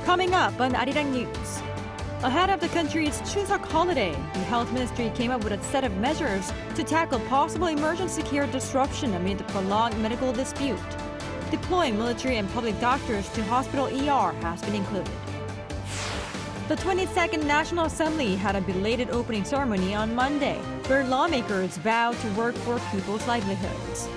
Coming up on Arirang News. Ahead of the country's Chuseok holiday, the Health Ministry came up with a set of measures to tackle possible emergency care disruption amid the prolonged medical dispute. Deploying military and public doctors to hospital ER has been included. The 22nd National Assembly had a belated opening ceremony on Monday, where lawmakers vowed to work for people's livelihoods.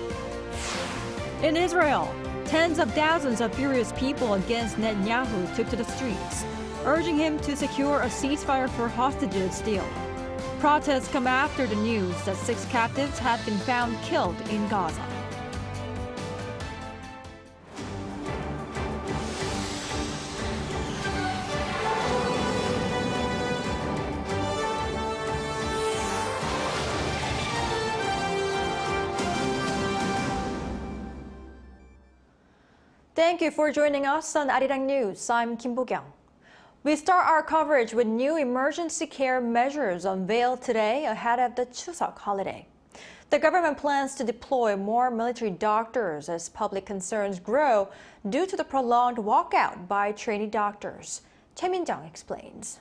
In Israel, tens of thousands of furious people against Netanyahu took to the streets, urging him to secure a ceasefire for hostages deal. Protests come after the news that 6 captives had been found killed in Gaza. Thank you for joining us on Arirang News. I'm Kim Bo-kyung. We start our coverage with new emergency care measures unveiled today ahead of the Chuseok holiday. The government plans to deploy more military doctors as public concerns grow due to the prolonged walkout by trainee doctors. Choi Min-jung explains.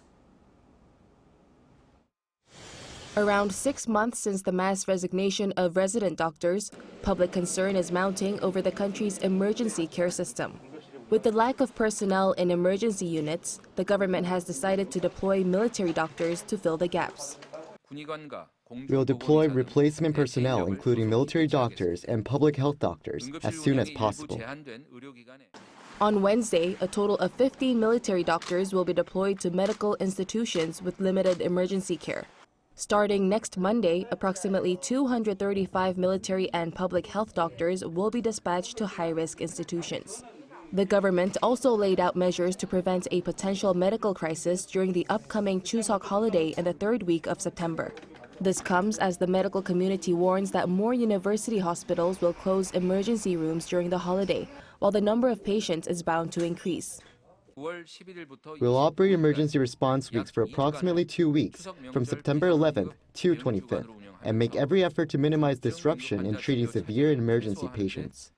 Around 6 months since the mass resignation of resident doctors, public concern is mounting over the country's emergency care system. With the lack of personnel in emergency units, the government has decided to deploy military doctors to fill the gaps. We will deploy replacement personnel, including military doctors and public health doctors, as soon as possible. On Wednesday, a total of 15 military doctors will be deployed to medical institutions with limited emergency care. Starting next Monday, approximately 235 military and public health doctors will be dispatched to high-risk institutions. The government also laid out measures to prevent a potential medical crisis during the upcoming Chuseok holiday in the 3rd week of September. This comes as the medical community warns that more university hospitals will close emergency rooms during the holiday, while the number of patients is bound to increase. We'll operate emergency response weeks for approximately 2 weeks, from September 11th to 25th, and make every effort to minimize disruption in treating severe emergency patients.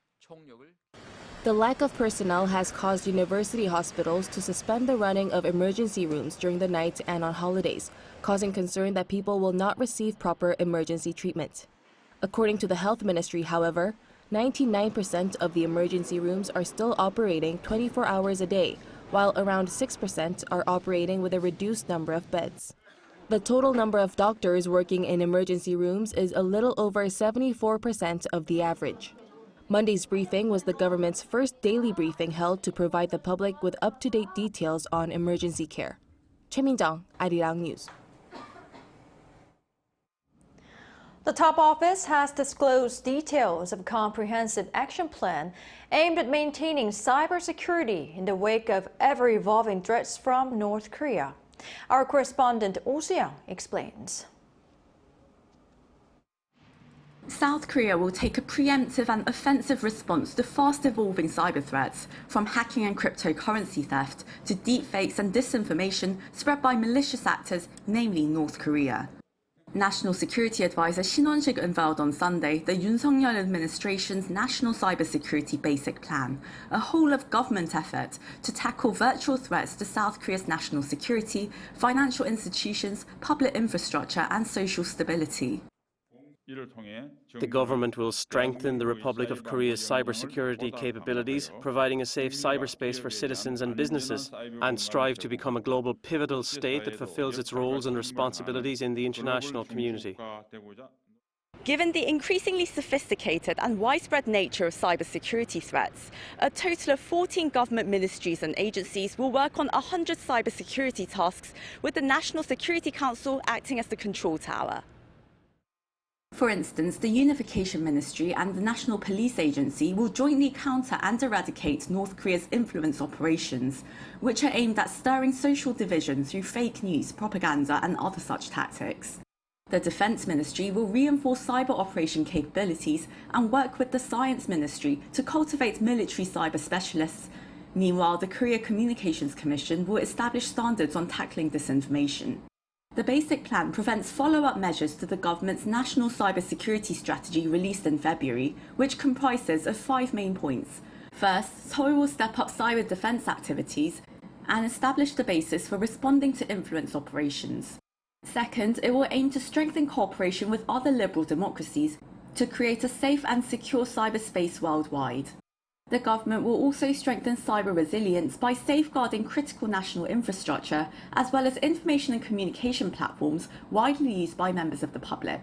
The lack of personnel has caused university hospitals to suspend the running of emergency rooms during the night and on holidays, causing concern that people will not receive proper emergency treatment. According to the Health Ministry, however, 99% of the emergency rooms are still operating 24 hours a day, while around 6% are operating with a reduced number of beds. The total number of doctors working in emergency rooms is a little over 74% of the average. Monday's briefing was the government's first daily briefing held to provide the public with up-to-date details on emergency care. Choi Min-jung, Arirang News. The top office has disclosed details of a comprehensive action plan aimed at maintaining cybersecurity in the wake of ever-evolving threats from North Korea. Our correspondent Oh Soo-young explains. South Korea will take a preemptive and offensive response to fast-evolving cyber threats, from hacking and cryptocurrency theft to deepfakes and disinformation spread by malicious actors, namely North Korea. National Security Advisor Shin Won-sik unveiled on Sunday the Yoon Suk-yeol administration's National Cybersecurity Basic Plan, a whole-of-government effort to tackle virtual threats to South Korea's national security, financial institutions, public infrastructure and social stability. The government will strengthen the Republic of Korea's cybersecurity capabilities, providing a safe cyberspace for citizens and businesses, and strive to become a global pivotal state that fulfills its roles and responsibilities in the international community. Given the increasingly sophisticated and widespread nature of cybersecurity threats, a total of 14 government ministries and agencies will work on 100 cybersecurity tasks, with the National Security Council acting as the control tower. For instance, the Unification Ministry and the National Police Agency will jointly counter and eradicate North Korea's influence operations, which are aimed at stirring social division through fake news, propaganda and other such tactics. The Defense Ministry will reinforce cyber operation capabilities and work with the Science Ministry to cultivate military cyber specialists. Meanwhile, the Korea Communications Commission will establish standards on tackling disinformation. The basic plan prevents follow-up measures to the government's national cybersecurity strategy released in February, which comprises of 5 main points. First, Seoul will step up cyber defense activities. and establish the basis for responding to influence operations. Second, it will aim to strengthen cooperation with other liberal democracies to create a safe and secure cyberspace worldwide. The government will also strengthen cyber resilience by safeguarding critical national infrastructure, as well as information and communication platforms widely used by members of the public.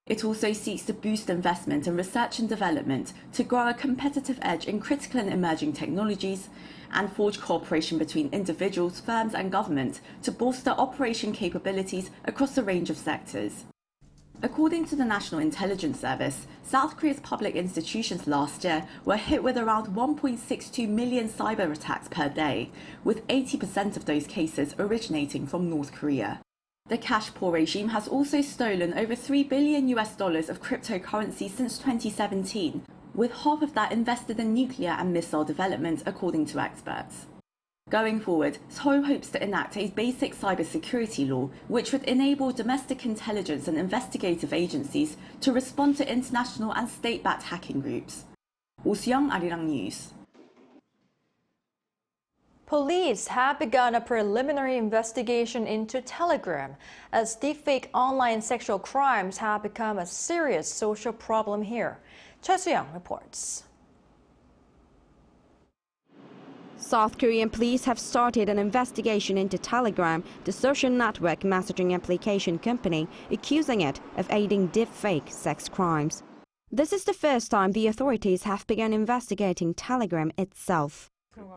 It also seeks to boost investment in research and development to grow a competitive edge in critical and emerging technologies, and forge cooperation between individuals, firms and government to bolster operation capabilities across a range of sectors. According to the National Intelligence Service, South Korea's public institutions last year were hit with around 1.62 million cyber attacks per day, with 80% of those cases originating from North Korea. The cash-poor regime has also stolen over $3 billion of cryptocurrency since 2017, with half of that invested in nuclear and missile development, according to experts. Going forward, Seoul hopes to enact a basic cybersecurity law which would enable domestic intelligence and investigative agencies to respond to international and state-backed hacking groups. Yoon, Arirang News. Police have begun a preliminary investigation into Telegram as deepfake online sexual crimes have become a serious social problem here. Choi Soo-young reports. South Korean police have started an investigation into Telegram, the social network messaging application company, accusing it of aiding deepfake sex crimes. This is the first time the authorities have begun investigating Telegram itself.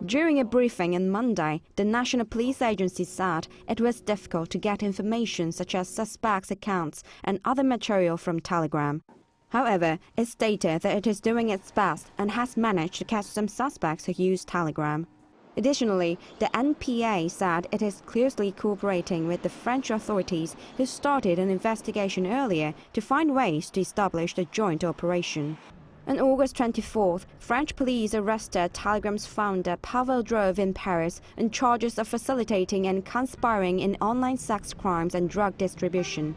During a briefing on Monday, the National Police Agency said it was difficult to get information such as suspects' accounts and other material from Telegram. However, it stated that it is doing its best and has managed to catch some suspects who use Telegram. Additionally, the NPA said it is closely cooperating with the French authorities who started an investigation earlier to find ways to establish the joint operation. On August 24th, French police arrested Telegram's founder Pavel Durov in Paris on charges of facilitating and conspiring in online sex crimes and drug distribution.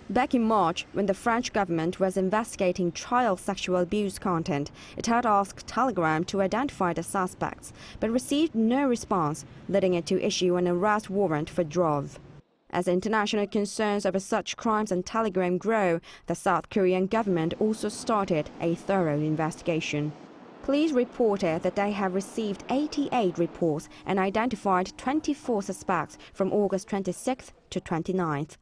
Back in March, when the French government was investigating child sexual abuse content, it had asked Telegram to identify the suspects, but received no response, leading it to issue an arrest warrant for Durov. As international concerns over such crimes on Telegram grow, the South Korean government also started a thorough investigation. Police reported that they have received 88 reports and identified 24 suspects from August 26th to 29th.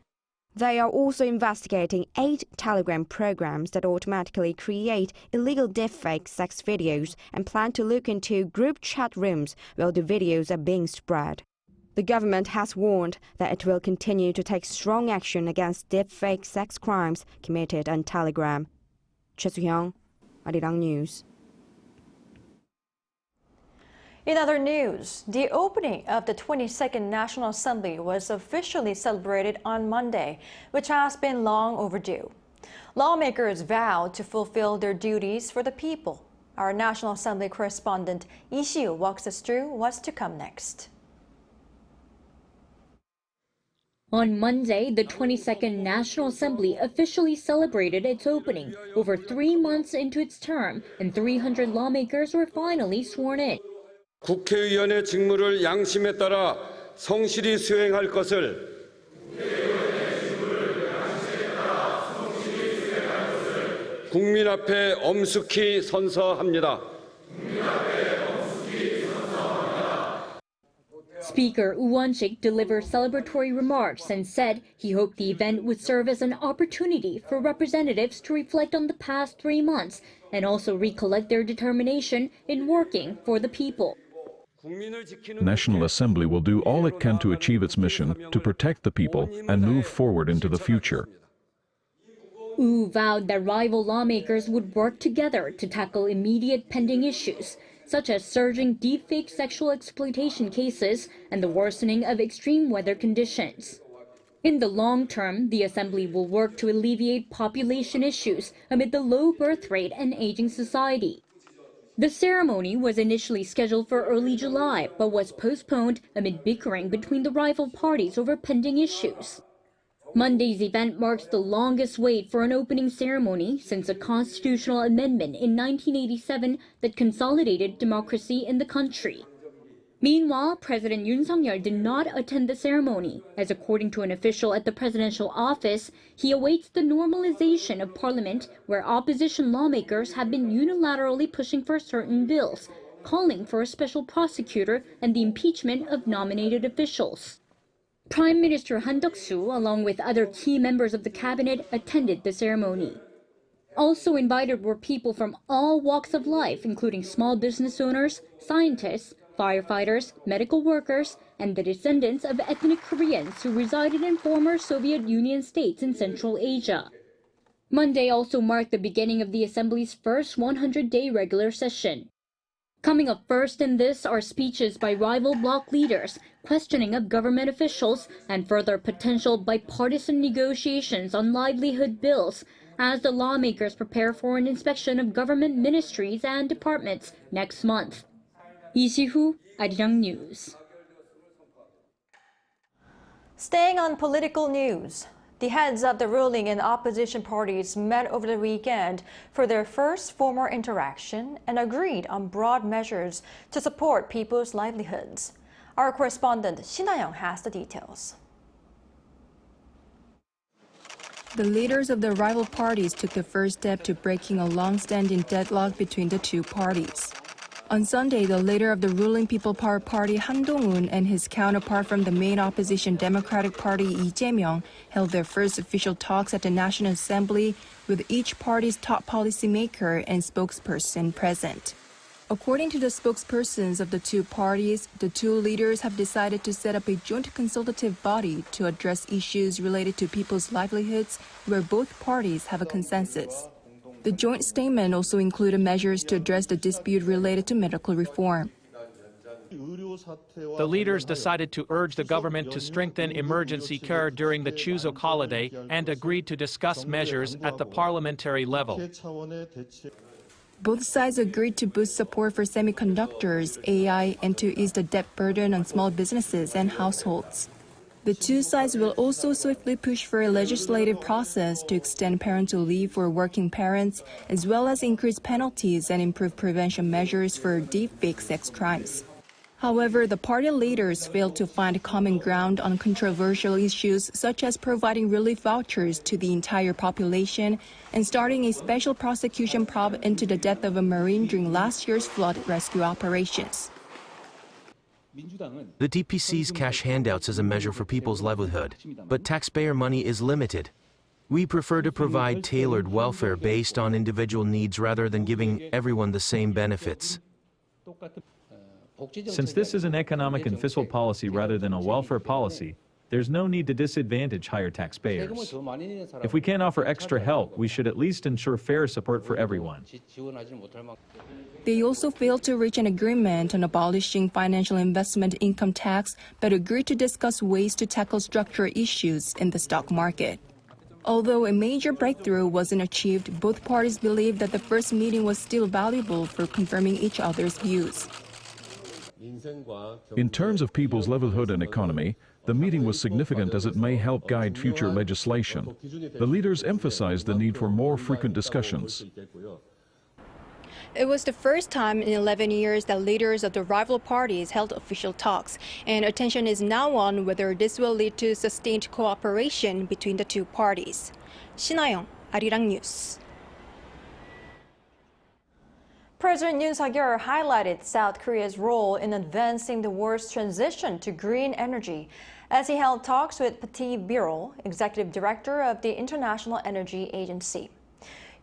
They are also investigating 8 Telegram programs that automatically create illegal deepfake sex videos and plan to look into group chat rooms where the videos are being spread. The government has warned that it will continue to take strong action against deepfake sex crimes committed on Telegram. Choi Soo-young, Arirang News. In other news, the opening of the 22nd National Assembly was officially celebrated on Monday, which has been long overdue. Lawmakers vowed to fulfill their duties for the people. Our National Assembly correspondent Lee Si-woo walks us through what's to come next. On Monday, the 22nd National Assembly officially celebrated its opening, over 3 months into its term, and 300 lawmakers were finally sworn in. 국회의원의 직무를 양심에 따라 성실히 수행할 것을 국민 앞에 엄숙히 선서합니다. Speaker Woo Won-sik delivered celebratory remarks and said he hoped the event would serve as an opportunity for representatives to reflect on the past 3 months and also recollect their determination in working for the people. National Assembly will do all it can to achieve its mission to protect the people and move forward into the future. Woo vowed that rival lawmakers would work together to tackle immediate pending issues, such as surging deepfake sexual exploitation cases and the worsening of extreme weather conditions. In the long term, the Assembly will work to alleviate population issues amid the low birth rate and aging society. The ceremony was initially scheduled for early July, but was postponed amid bickering between the rival parties over pending issues. Monday's event marks the longest wait for an opening ceremony since a constitutional amendment in 1987 that consolidated democracy in the country. Meanwhile, President Yoon Suk-yeol did not attend the ceremony, as according to an official at the presidential office, he awaits the normalization of parliament, where opposition lawmakers have been unilaterally pushing for certain bills, calling for a special prosecutor and the impeachment of nominated officials. Prime Minister Han Duck-soo, along with other key members of the cabinet, attended the ceremony. Also invited were people from all walks of life, including small business owners, scientists, firefighters, medical workers, and the descendants of ethnic Koreans who resided in former Soviet Union states in Central Asia. Monday also marked the beginning of the Assembly's first 100-day regular session. Coming up first in this are speeches by rival bloc leaders, questioning of government officials, and further potential bipartisan negotiations on livelihood bills, as the lawmakers prepare for an inspection of government ministries and departments next month. Lee Si-hoo, Arirang News. Staying on political news, the heads of the ruling and opposition parties met over the weekend for their first formal interaction and agreed on broad measures to support people's livelihoods. Our correspondent Shin Ha-young has the details. The leaders of the rival parties took the first step to breaking a long-standing deadlock between the two parties. On Sunday, the leader of the ruling People Power Party, Han Dong-un, and his counterpart from the main opposition Democratic Party, Lee Jae-myung, held their first official talks at the National Assembly, with each party's top policymaker and spokesperson present. According to the spokespersons of the two parties, the two leaders have decided to set up a joint consultative body to address issues related to people's livelihoods, where both parties have a consensus. The joint statement also included measures to address the dispute related to medical reform. The leaders decided to urge the government to strengthen emergency care during the Chuseok holiday and agreed to discuss measures at the parliamentary level. Both sides agreed to boost support for semiconductors, AI, and to ease the debt burden on small businesses and households. The two sides will also swiftly push for a legislative process to extend parental leave for working parents, as well as increase penalties and improve prevention measures for deepfake sex crimes. However, the party leaders failed to find common ground on controversial issues such as providing relief vouchers to the entire population and starting a special prosecution probe into the death of a Marine during last year's flood rescue operations. The DP sees cash handouts as a measure for people's livelihood, but taxpayer money is limited. We prefer to provide tailored welfare based on individual needs rather than giving everyone the same benefits. Since this is an economic and fiscal policy rather than a welfare policy, there's no need to disadvantage higher taxpayers. If we can't offer extra help, we should at least ensure fair support for everyone. They also failed to reach an agreement on abolishing financial investment income tax, but agreed to discuss ways to tackle structural issues in the stock market. Although a major breakthrough wasn't achieved, both parties believe that the first meeting was still valuable for confirming each other's views. In terms of people's livelihood and economy, the meeting was significant as it may help guide future legislation. The leaders emphasized the need for more frequent discussions. It was the first time in 11 years that leaders of the rival parties held official talks, and attention is now on whether this will lead to sustained cooperation between the two parties. Shin Ha-young, Arirang News. President Yoon Suk-yeol highlighted South Korea's role in advancing the world's transition to green energy as he held talks with Pati Birol, executive director of the International Energy Agency.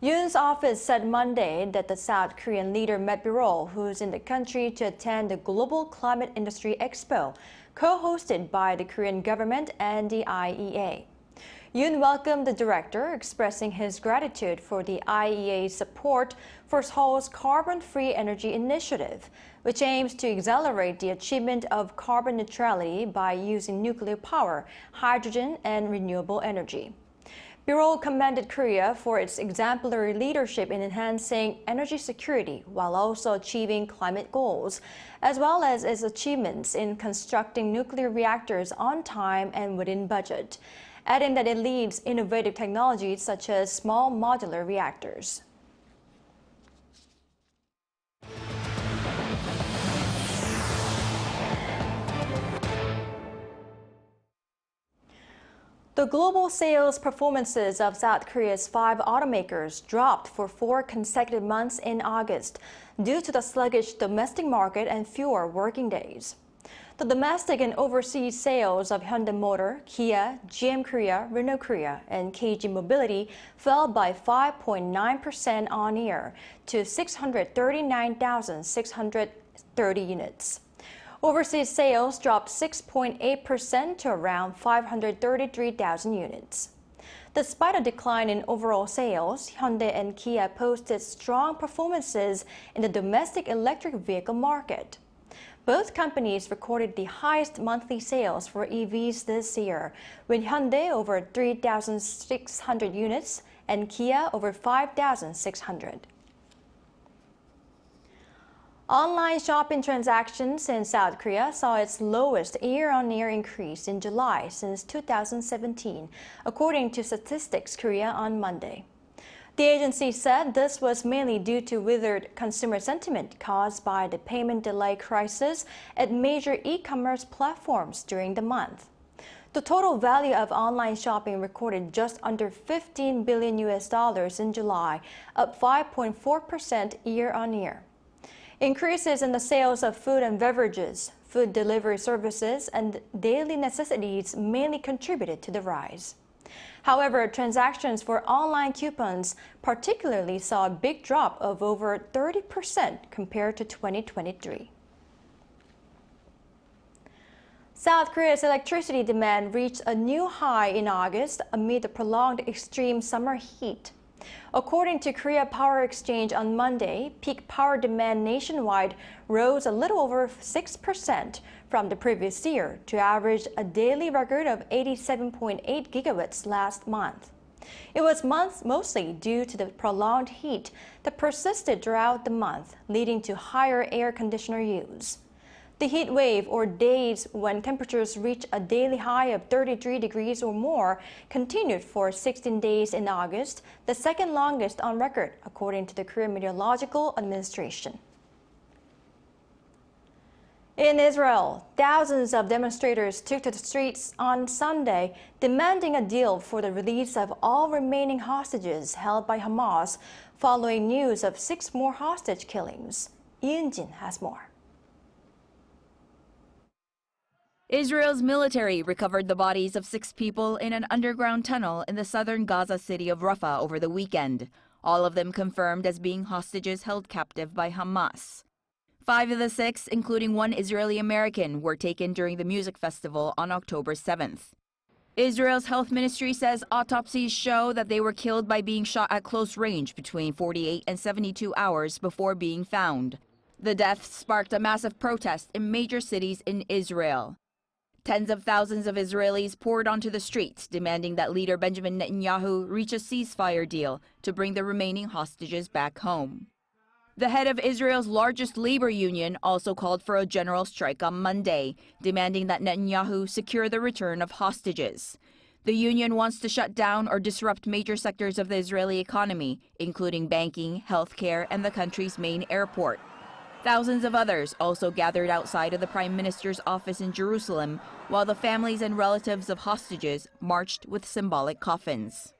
Yoon's office said Monday that the South Korean leader met Birol, who's in the country to attend the Global Climate Industry Expo, co-hosted by the Korean government and the IEA. Yoon welcomed the director, expressing his gratitude for the IEA's support for Seoul's carbon-free energy initiative, which aims to accelerate the achievement of carbon neutrality by using nuclear power, hydrogen, and renewable energy. Birol commended Korea for its exemplary leadership in enhancing energy security while also achieving climate goals, as well as its achievements in constructing nuclear reactors on time and within budget, adding that it leads innovative technologies such as small modular reactors. The global sales performances of South Korea's 5 automakers dropped for 4 consecutive months in August due to the sluggish domestic market and fewer working days. The domestic and overseas sales of Hyundai Motor, Kia, GM Korea, Renault Korea, and KG Mobility fell by 5.9% on year to 639,630 units. Overseas sales dropped 6.8% to around 533,000 units. Despite a decline in overall sales, Hyundai and Kia posted strong performances in the domestic electric vehicle market. Both companies recorded the highest monthly sales for EVs this year, with Hyundai over 3,600 units and Kia over 5,600. Online shopping transactions in South Korea saw its lowest year-on-year increase in July since 2017, according to Statistics Korea on Monday. The agency said this was mainly due to withered consumer sentiment caused by the payment delay crisis at major e-commerce platforms during the month. The total value of online shopping recorded just under $15 billion in July, up 5.4% year-on-year. Increases in the sales of food and beverages, food delivery services, and daily necessities mainly contributed to the rise. However, transactions for online coupons particularly saw a big drop of over 30% compared to 2023. South Korea's electricity demand reached a new high in August amid the prolonged extreme summer heat. According to Korea Power Exchange on Monday, peak power demand nationwide rose a little over 6% from the previous year to average a daily record of 87.8 gigawatts last month. It was mostly due to the prolonged heat that persisted throughout the month, leading to higher air conditioner use. The heat wave, or days when temperatures reached a daily high of 33 degrees or more, continued for 16 days in August, the second longest on record, according to the Korean Meteorological Administration. In Israel, thousands of demonstrators took to the streets on Sunday, demanding a deal for the release of all remaining hostages held by Hamas, following news of 6 more hostage killings. Yoon has more. Israel's military recovered the bodies of 6 people in an underground tunnel in the southern Gaza city of Rafah over the weekend, all of them confirmed as being hostages held captive by Hamas. 5 of the 6, including 1 Israeli American, were taken during the music festival on October 7th. Israel's health ministry says autopsies show that they were killed by being shot at close range between 48 and 72 hours before being found. The deaths sparked a massive protest in major cities in Israel. Tens of thousands of Israelis poured onto the streets, demanding that leader Benjamin Netanyahu reach a ceasefire deal to bring the remaining hostages back home. The head of Israel's largest labor union also called for a general strike on Monday, demanding that Netanyahu secure the return of hostages. The union wants to shut down or disrupt major sectors of the Israeli economy, including banking, healthcare, and the country's main airport. Thousands of others also gathered outside of the Prime Minister's office in Jerusalem, while the families and relatives of hostages marched with symbolic coffins.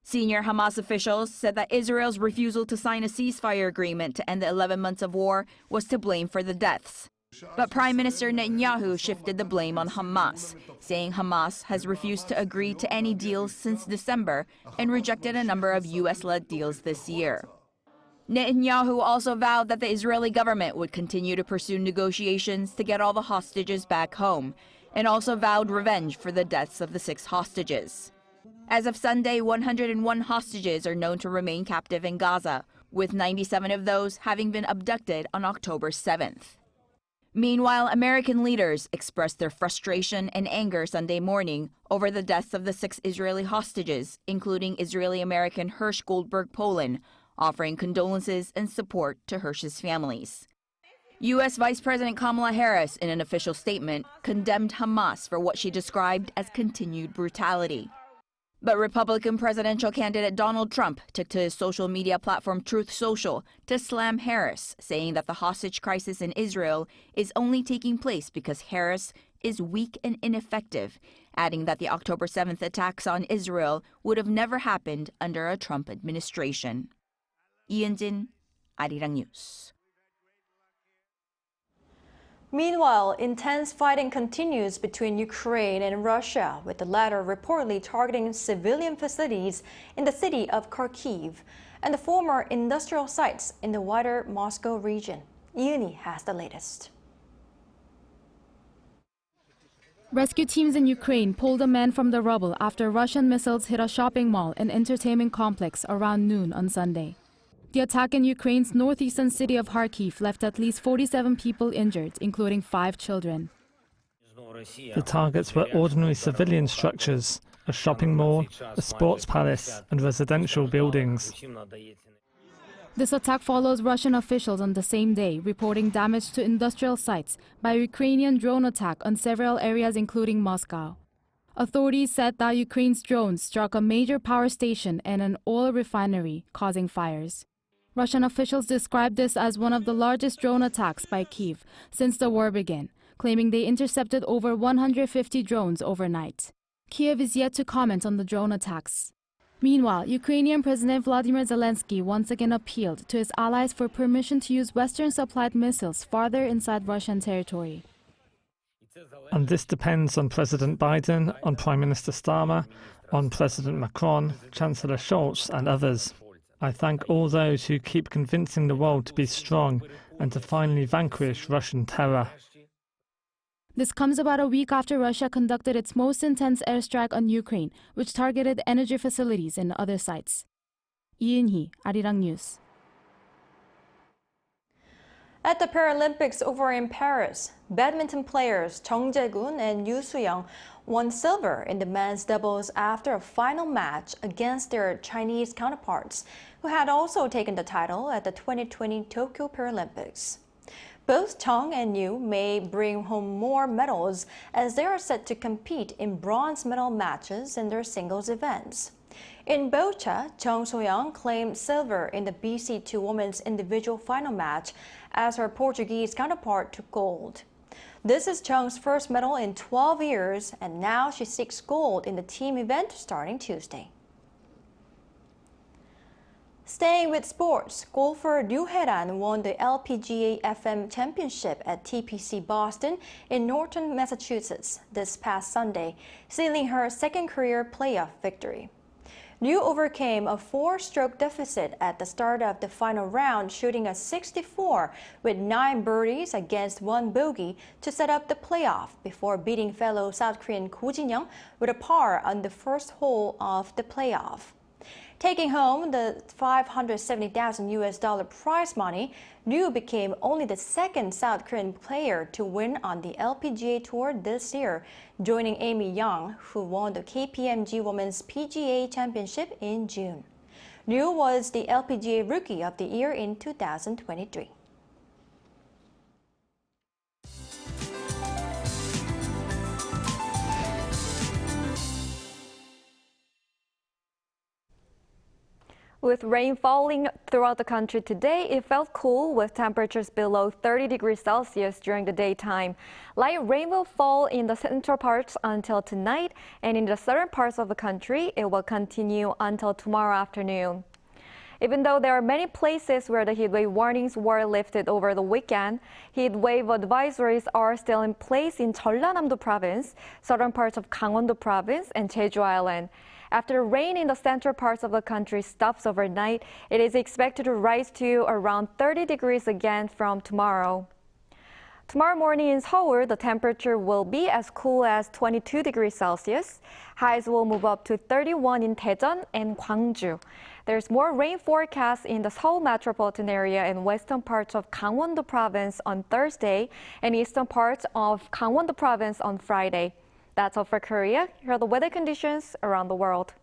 Senior Hamas officials said that Israel's refusal to sign a ceasefire agreement to end the 11 months of war was to blame for the deaths. But Prime Minister Netanyahu shifted the blame on Hamas, saying Hamas has refused to agree to any deals since December and rejected a number of U.S.-led deals this year. Netanyahu also vowed that the Israeli government would continue to pursue negotiations to get all the hostages back home, and also vowed revenge for the deaths of the 6 hostages. As of Sunday, 101 hostages are known to remain captive in Gaza, with 97 of those having been abducted on October 7th. Meanwhile, American leaders expressed their frustration and anger Sunday morning over the deaths of the 6 Israeli hostages, including Israeli-American Hirsch Goldberg Polin, offering condolences and support to Hirsch's families. U.S. Vice President Kamala Harris, in an official statement, condemned Hamas for what she described as continued brutality. But Republican presidential candidate Donald Trump took to his social media platform Truth Social to slam Harris, saying that the hostage crisis in Israel is only taking place because Harris is weak and ineffective, adding that the October 7th attacks on Israel would have never happened under a Trump administration. 이은진, Arirang News. Meanwhile, intense fighting continues between Ukraine and Russia, with the latter reportedly targeting civilian facilities in the city of Kharkiv and the former industrial sites in the wider Moscow region. Yoon has the latest. Rescue teams in Ukraine pulled a man from the rubble after Russian missiles hit a shopping mall and entertainment complex around noon on Sunday. The attack in Ukraine's northeastern city of Kharkiv left at least 47 people injured, including 5 children. The targets were ordinary civilian structures, a shopping mall, a sports palace, and residential buildings. This attack follows Russian officials on the same day reporting damage to industrial sites by a Ukrainian drone attack on several areas including Moscow. Authorities said that Ukraine's drones struck a major power station and an oil refinery, causing fires. Russian officials described this as one of the largest drone attacks by Kyiv since the war began, claiming they intercepted over 150 drones overnight. Kyiv is yet to comment on the drone attacks. Meanwhile, Ukrainian President Vladimir Zelensky once again appealed to his allies for permission to use Western-supplied missiles farther inside Russian territory. And this depends on President Biden, on Prime Minister Starmer, on President Macron, Chancellor Scholz, and others. I thank all those who keep convincing the world to be strong and to finally vanquish Russian terror. This comes about a week after Russia conducted its most intense airstrike on Ukraine, which targeted energy facilities and other sites. 이은희, Arirang News. At the Paralympics over in Paris, badminton players Chung Jae-gun and Yoo Soo-young won silver in the men's doubles after a final match against their Chinese counterparts, who had also taken the title at the 2020 Tokyo Paralympics. Both Chung and Yoo may bring home more medals as they are set to compete in bronze medal matches in their singles events. In boccia, Chung So-young claimed silver in the BC2 women's individual final match as her Portuguese counterpart took gold. This is Chung's first medal in 12 years, and now she seeks gold in the team event starting Tuesday. Staying with sports, golfer Ryu Hae-ran won the LPGA FM Championship at TPC Boston in Norton, Massachusetts this past Sunday, sealing her second career playoff victory. Ryu overcame a 4-stroke deficit at the start of the final round, shooting a 64 with 9 birdies against 1 bogey to set up the playoff before beating fellow South Korean Ko Jin-young with a par on the first hole of the playoff. Taking home the $570,000 prize money, Ryu became only the second South Korean player to win on the LPGA Tour this year, joining Amy Young, who won the KPMG Women's PGA Championship in June. Ryu was the LPGA Rookie of the Year in 2023. With rain falling throughout the country today, it felt cool with temperatures below 30 degrees Celsius during the daytime. Light rain will fall in the central parts until tonight, and in the southern parts of the country, it will continue until tomorrow afternoon. Even though there are many places where the heatwave warnings were lifted over the weekend, heatwave advisories are still in place in Jeollanam-do Province, southern parts of Gangwon-do Province, and Jeju Island. After rain in the central parts of the country stops overnight, it is expected to rise to around 30 degrees again from tomorrow. Tomorrow morning in Seoul, the temperature will be as cool as 22 degrees Celsius. Highs will move up to 31 in Daejeon and Gwangju. There's more rain forecast in the Seoul metropolitan area and western parts of Gangwon-do Province on Thursday and eastern parts of Gangwon-do Province on Friday. That's all for Korea. Here are the weather conditions around the world.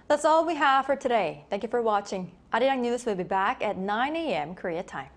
That's all we have for today. Thank you for watching. Arirang News will be back at 9 a.m. Korea time.